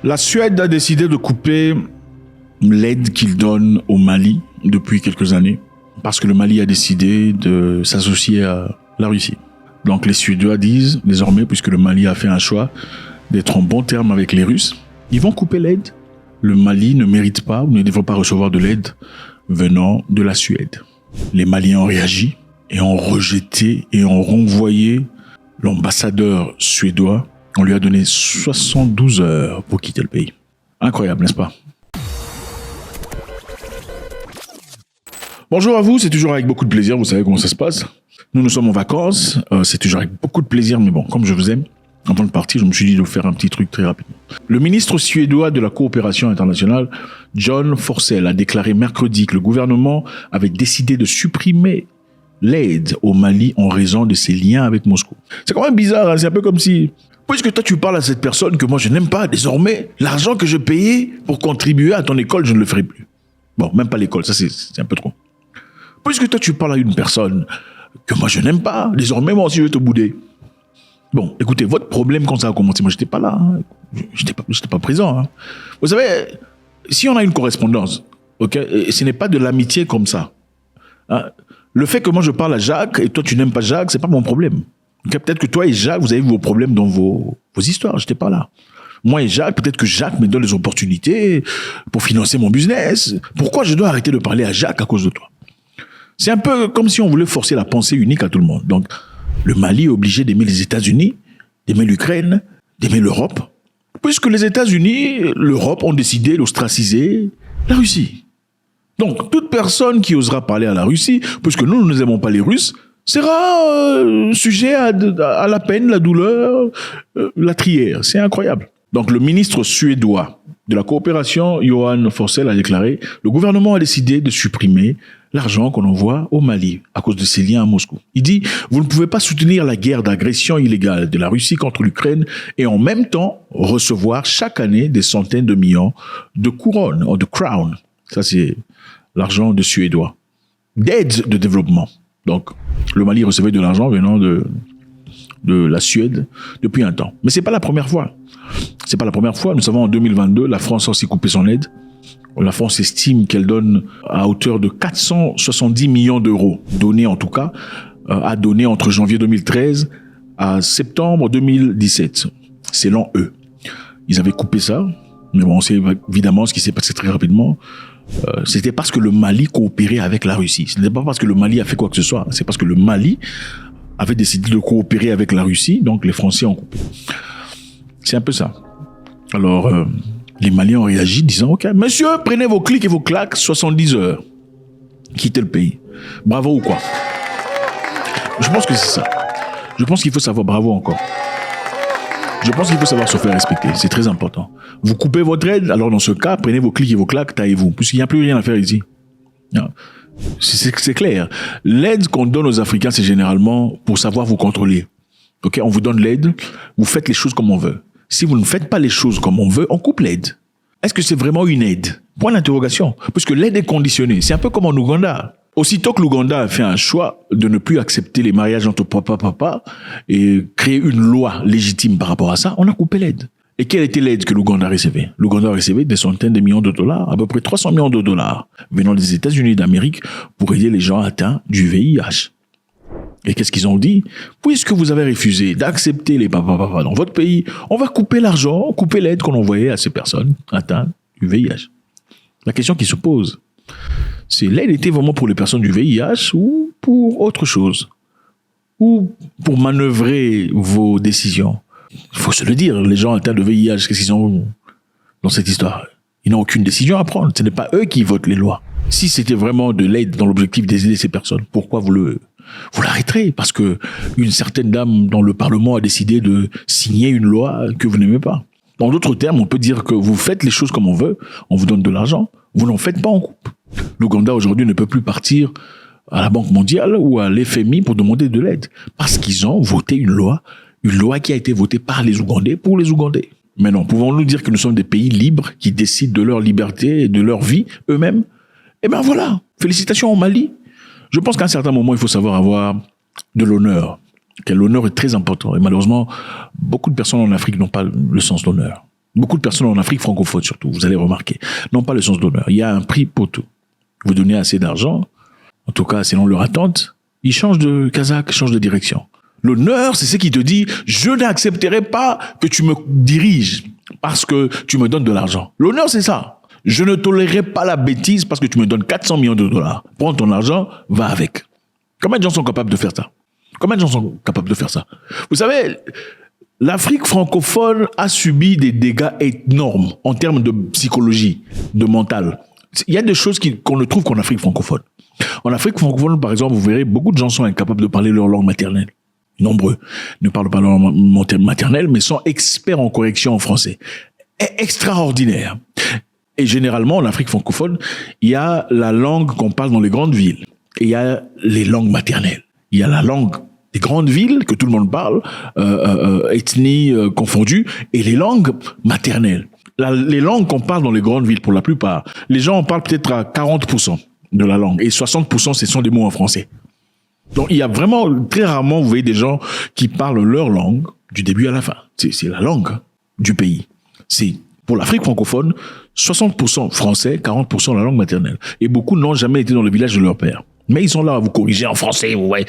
La Suède a décidé de couper l'aide qu'il donne au Mali depuis quelques années parce que le Mali a décidé de s'associer à la Russie. Donc les Suédois disent désormais, puisque le Mali a fait un choix d'être en bon terme avec les Russes, ils vont couper l'aide. Le Mali ne mérite pas ou ne devrait pas recevoir de l'aide venant de la Suède. Les Maliens ont réagi et ont rejeté et ont renvoyé l'ambassadeur suédois. On lui a donné 72 heures pour quitter le pays. Incroyable, n'est-ce pas? Bonjour à vous, c'est toujours avec beaucoup de plaisir, vous savez comment ça se passe. Nous sommes en vacances, c'est toujours avec beaucoup de plaisir, mais bon, comme je vous aime, avant de partir, je me suis dit de vous faire un petit truc très rapidement. Le ministre suédois de la coopération internationale, John Forssell, a déclaré mercredi que le gouvernement avait décidé de supprimer l'aide au Mali en raison de ses liens avec Moscou. C'est quand même bizarre, hein? C'est un peu comme si, puisque toi tu parles à cette personne que moi je n'aime pas, désormais, l'argent que je payais pour contribuer à ton école, je ne le ferai plus. Bon, même pas l'école, ça c'est un peu trop. Puisque toi tu parles à une personne que moi je n'aime pas, désormais moi aussi je vais te bouder. Bon, écoutez, votre problème quand ça a commencé, moi j'étais pas là, hein. J'étais pas présent. Hein. Vous savez, si on a une correspondance, ok, et ce n'est pas de l'amitié comme ça. Hein, le fait que moi je parle à Jacques et toi tu n'aimes pas Jacques, c'est pas mon problème. Okay, peut-être que toi et Jacques, vous avez vos problèmes dans vos histoires, j'étais pas là. Moi et Jacques, peut-être que Jacques me donne les opportunités pour financer mon business. Pourquoi je dois arrêter de parler à Jacques à cause de toi? C'est un peu comme si on voulait forcer la pensée unique à tout le monde. Donc, le Mali est obligé d'aimer les États-Unis, d'aimer l'Ukraine, d'aimer l'Europe, puisque les États-Unis, l'Europe ont décidé d'ostraciser la Russie. Donc, toute personne qui osera parler à la Russie, puisque nous n'aimons pas les Russes, sera sujet à la peine, la douleur, la trière. C'est incroyable. Donc, le ministre suédois de la coopération, Johan Forssell, a déclaré « Le gouvernement a décidé de supprimer l'argent qu'on envoie au Mali à cause de ses liens à Moscou. » Il dit « Vous ne pouvez pas soutenir la guerre d'agression illégale de la Russie contre l'Ukraine et en même temps recevoir chaque année des centaines de millions de couronnes, ou de crowns. » Ça, c'est l'argent de Suédois. D'aide de développement. Donc, le Mali recevait de l'argent venant de la Suède depuis un temps. Mais c'est pas la première fois. C'est pas la première fois. Nous savons en 2022, la France a aussi coupé son aide. La France estime qu'elle donne à hauteur de 470 millions d'euros, donnés en tout cas, à donner entre janvier 2013 à septembre 2017, selon eux. Ils avaient coupé ça, mais bon, on sait évidemment ce qui s'est passé très rapidement. C'était parce que le Mali coopérait avec la Russie. Ce n'était pas parce que le Mali a fait quoi que ce soit, c'est parce que le Mali avait décidé de coopérer avec la Russie, donc les Français ont coupé. C'est un peu ça. Alors, les Maliens ont réagi disant « Ok, monsieur, prenez vos clics et vos claques, 70 heures. Quittez le pays. » Bravo ou quoi? Je pense que c'est ça. Je pense qu'il faut savoir bravo encore. Je pense qu'il faut savoir se faire respecter. C'est très important. Vous coupez votre aide, alors dans ce cas, prenez vos clics et vos claques, taillez-vous. Puisqu'il n'y a plus rien à faire ici. C'est clair. L'aide qu'on donne aux Africains, c'est généralement pour savoir vous contrôler. Ok, on vous donne l'aide, vous faites les choses comme on veut. Si vous ne faites pas les choses comme on veut, on coupe l'aide. Est-ce que c'est vraiment une aide? Point d'interrogation. Puisque l'aide est conditionnée. C'est un peu comme en Ouganda. Aussitôt que l'Ouganda a fait un choix de ne plus accepter les mariages entre papa et créer une loi légitime par rapport à ça, on a coupé l'aide. Et quelle était l'aide que l'Ouganda recevait? L'Ouganda recevait des centaines de millions de dollars, à peu près 300 millions de dollars, venant des États-Unis d'Amérique pour aider les gens atteints du VIH. Et qu'est-ce qu'ils ont dit? Puisque vous avez refusé d'accepter les papas dans votre pays, on va couper l'argent, couper l'aide qu'on envoyait à ces personnes atteintes du VIH. La question qui se pose, c'est l'aide était vraiment pour les personnes du VIH ou pour autre chose? Ou pour manœuvrer vos décisions? Il faut se le dire, les gens atteints de VIH, qu'est-ce qu'ils ont dans cette histoire? Ils n'ont aucune décision à prendre. Ce n'est pas eux qui votent les lois. Si c'était vraiment de l'aide dans l'objectif d'aider ces personnes, pourquoi vous l'arrêterez? Parce que une certaine dame dans le Parlement a décidé de signer une loi que vous n'aimez pas. Dans d'autres termes, on peut dire que vous faites les choses comme on veut, on vous donne de l'argent, vous n'en faites pas en coupe. L'Ouganda aujourd'hui ne peut plus partir à la Banque mondiale ou à l'FMI pour demander de l'aide. Parce qu'ils ont voté une loi qui a été votée par les Ougandais pour les Ougandais. Maintenant, pouvons-nous dire que nous sommes des pays libres qui décident de leur liberté et de leur vie eux-mêmes? Eh bien voilà, félicitations au Mali. Je pense qu'à un certain moment, il faut savoir avoir de l'honneur. L'honneur est très important. Et malheureusement, beaucoup de personnes en Afrique n'ont pas le sens d'honneur. Beaucoup de personnes en Afrique francophone surtout, vous allez remarquer, n'ont pas le sens de l'honneur. Il y a un prix pour tout. Vous donnez assez d'argent, en tout cas selon leur attente, ils changent de casaque, changent de direction. L'honneur, c'est ce qui te dit, je n'accepterai pas que tu me diriges parce que tu me donnes de l'argent. L'honneur, c'est ça. Je ne tolérerai pas la bêtise parce que tu me donnes 400 millions de dollars. Prends ton argent, va avec. Combien de gens sont capables de faire ça? Combien de gens sont capables de faire ça? Vous savez, l'Afrique francophone a subi des dégâts énormes en termes de psychologie, de mental. Il y a des choses qu'on ne trouve qu'en Afrique francophone. En Afrique francophone, par exemple, vous verrez, beaucoup de gens sont incapables de parler leur langue maternelle. Nombreux ne parlent pas leur langue maternelle, mais sont experts en correction en français. Extraordinaire. Et généralement, en Afrique francophone, il y a la langue qu'on parle dans les grandes villes. Et il y a les langues maternelles. Il y a la langue des grandes villes que tout le monde parle, ethnie confondue, et les langues maternelles. Les langues qu'on parle dans les grandes villes, pour la plupart, les gens en parlent peut-être à 40% de la langue, et 60% ce sont des mots en français. Donc il y a vraiment, très rarement, vous voyez des gens qui parlent leur langue du début à la fin. C'est la langue du pays. C'est, pour l'Afrique francophone, 60% français, 40% la langue maternelle. Et beaucoup n'ont jamais été dans le village de leur père. Mais ils sont là à vous corriger en français, vous voyez.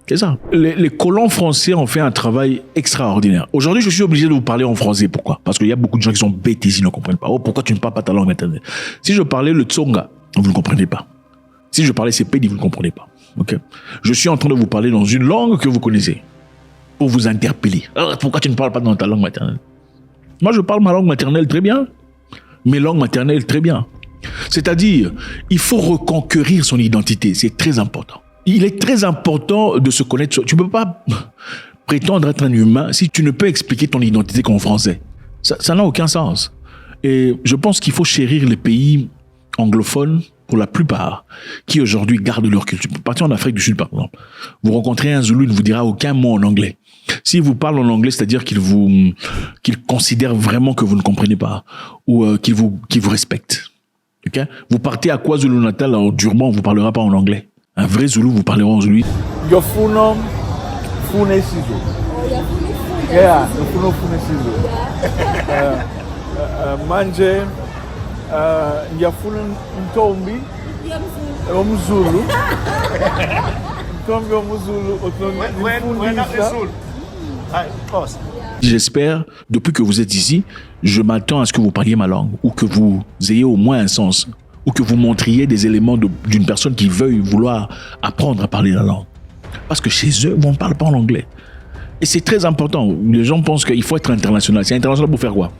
C'est ça. Les colons français ont fait un travail extraordinaire. Aujourd'hui, je suis obligé de vous parler en français. Pourquoi? Parce qu'il y a beaucoup de gens qui sont bêtes ici, ils ne comprennent pas. Oh, pourquoi tu ne parles pas ta langue maternelle? Si je parlais le Tsonga, vous ne comprenez pas. Si je parlais Sepedi, vous ne comprenez pas. Okay. Je suis en train de vous parler dans une langue que vous connaissez, pour vous interpeller. Oh, pourquoi tu ne parles pas dans ta langue maternelle? Moi, je parle ma langue maternelle très bien. Mes langues maternelles très bien. C'est-à-dire, il faut reconquérir son identité. C'est très important. Il est très important de se connaître. Tu ne peux pas prétendre être un humain si tu ne peux expliquer ton identité qu'en français. Ça n'a aucun sens. Et je pense qu'il faut chérir les pays anglophones, pour la plupart, qui aujourd'hui gardent leur culture. Partez en Afrique du Sud, par exemple. Vous rencontrez un Zoulou, il ne vous dira aucun mot en anglais. S'il vous parle en anglais, c'est-à-dire qu'il considère vraiment que vous ne comprenez pas, ou qu'il vous respecte. Okay? Vous partez à KwaZulu-Natal, en Durban, on ne vous parlera pas en anglais. Un vrai Zoulou vous parlera en Zoulou. Yofunom fune sizo. Yeah, yofunom fune sizo. Manje Yafunom ntombi omuzulu. Ntombi omuzulu otonifundisa. J'espère, depuis que vous êtes ici, je m'attends à ce que vous parliez ma langue, ou que vous ayez au moins un sens, ou que vous montriez des éléments d'une personne qui veuille vouloir apprendre à parler la langue. Parce que chez eux, on ne parle pas en anglais. Et c'est très important. Les gens pensent qu'il faut être international. C'est international pour faire quoi?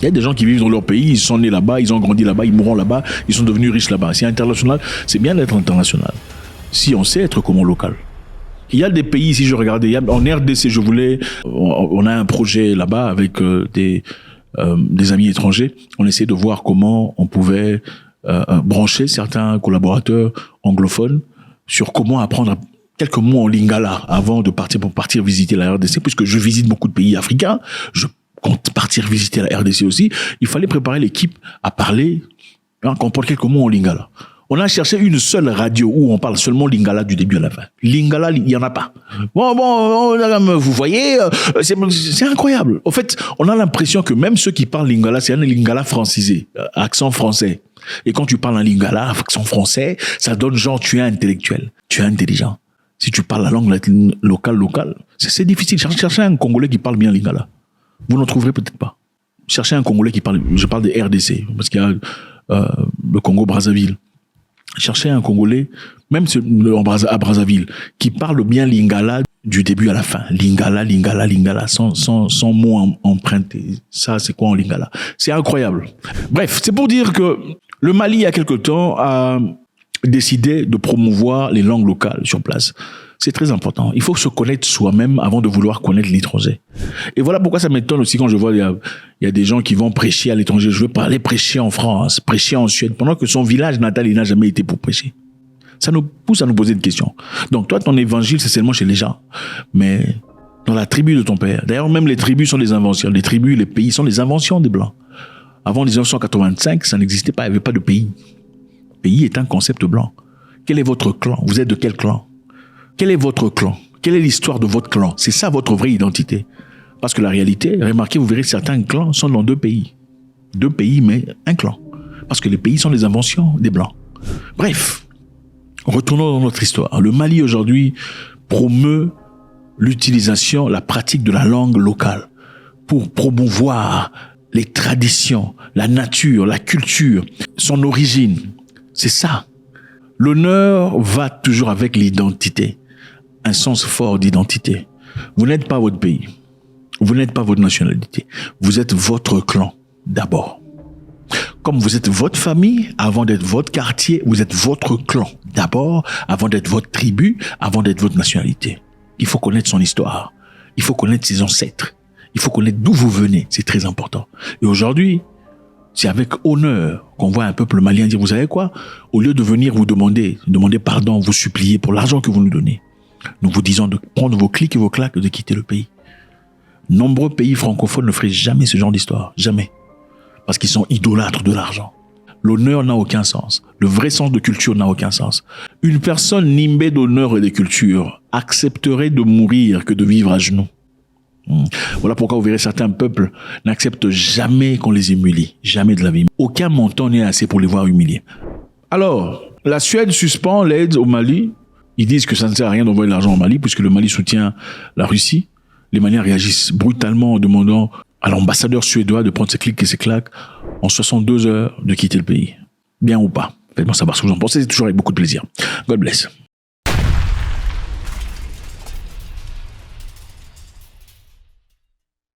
Il y a des gens qui vivent dans leur pays, ils sont nés là-bas, ils ont grandi là-bas, ils mourront là-bas, ils sont devenus riches là-bas. C'est international, c'est bien d'être international. Si on sait être comme au local. Il y a des pays, si je regardais, en RDC, on a un projet là-bas avec des amis étrangers. On essaie de voir comment on pouvait brancher certains collaborateurs anglophones sur comment apprendre quelques mots en lingala avant de partir visiter la RDC, puisque je visite beaucoup de pays africains. Je compte partir visiter la RDC aussi. Il fallait préparer l'équipe à parler, comprendre quelques mots en lingala. On a cherché une seule radio où on parle seulement lingala du début à la fin. Lingala, il n'y en a pas. Bon, vous voyez, c'est incroyable. En fait, on a l'impression que même ceux qui parlent lingala, c'est un lingala francisé, accent français. Et quand tu parles un lingala, accent français, ça donne genre tu es intellectuel, tu es intelligent. Si tu parles la langue locale, c'est difficile. Cherchez un Congolais qui parle bien lingala. Vous n'en trouverez peut-être pas. Cherchez un Congolais qui parle, je parle des RDC, parce qu'il y a le Congo-Brazzaville. Cherchez un Congolais, même à Brazzaville, qui parle bien lingala du début à la fin. Lingala, sans mots empruntés. Ça, c'est quoi en lingala? C'est incroyable. Bref, c'est pour dire que le Mali, il y a quelque temps, a décidé de promouvoir les langues locales sur place. C'est très important. Il faut se connaître soi-même avant de vouloir connaître l'étranger. Et voilà pourquoi ça m'étonne aussi quand je vois il y a des gens qui vont prêcher à l'étranger. Je veux pas aller prêcher en France, prêcher en Suède, pendant que son village natal, il n'a jamais été pour prêcher. Ça nous pousse à nous poser des questions. Donc toi, ton évangile, c'est seulement chez les gens. Mais dans la tribu de ton père. D'ailleurs, même les tribus sont des inventions. Les tribus, les pays sont des inventions des Blancs. Avant 1985, ça n'existait pas. Il n'y avait pas de pays. Pays est un concept blanc. Quel est votre clan? Vous êtes de quel clan? Quel est votre clan? Quelle est l'histoire de votre clan? C'est ça votre vraie identité. Parce que la réalité, remarquez, vous verrez, certains clans sont dans deux pays. Deux pays, mais un clan. Parce que les pays sont des inventions des Blancs. Bref, retournons dans notre histoire. Le Mali, aujourd'hui, promeut l'utilisation, la pratique de la langue locale pour promouvoir les traditions, la nature, la culture, son origine. C'est ça. L'honneur va toujours avec l'identité. Un sens fort d'identité. Vous n'êtes pas votre pays. Vous n'êtes pas votre nationalité. Vous êtes votre clan d'abord. Comme vous êtes votre famille, avant d'être votre quartier, vous êtes votre clan d'abord, avant d'être votre tribu, avant d'être votre nationalité. Il faut connaître son histoire. Il faut connaître ses ancêtres. Il faut connaître d'où vous venez. C'est très important. Et aujourd'hui, c'est avec honneur qu'on voit un peuple malien dire, vous savez quoi? Au lieu de venir vous demander pardon, vous supplier pour l'argent que vous nous donnez, nous vous disons de prendre vos clics et vos claques et de quitter le pays. Nombreux pays francophones ne feraient jamais ce genre d'histoire. Jamais. Parce qu'ils sont idolâtres de l'argent. L'honneur n'a aucun sens. Le vrai sens de culture n'a aucun sens. Une personne nimbée d'honneur et de culture accepterait de mourir que de vivre à genoux. Voilà pourquoi vous verrez certains peuples n'acceptent jamais qu'on les humilie. Jamais de la vie. Aucun montant n'est assez pour les voir humiliés. Alors, la Suède suspend l'aide au Mali. Ils disent que ça ne sert à rien d'envoyer de l'argent au Mali puisque le Mali soutient la Russie. Les Maliens réagissent brutalement en demandant à l'ambassadeur suédois de prendre ses clics et ses claques en 62 heures de quitter le pays. Bien ou pas? Faites-moi savoir ce que vous en pensez, c'est toujours avec beaucoup de plaisir. God bless.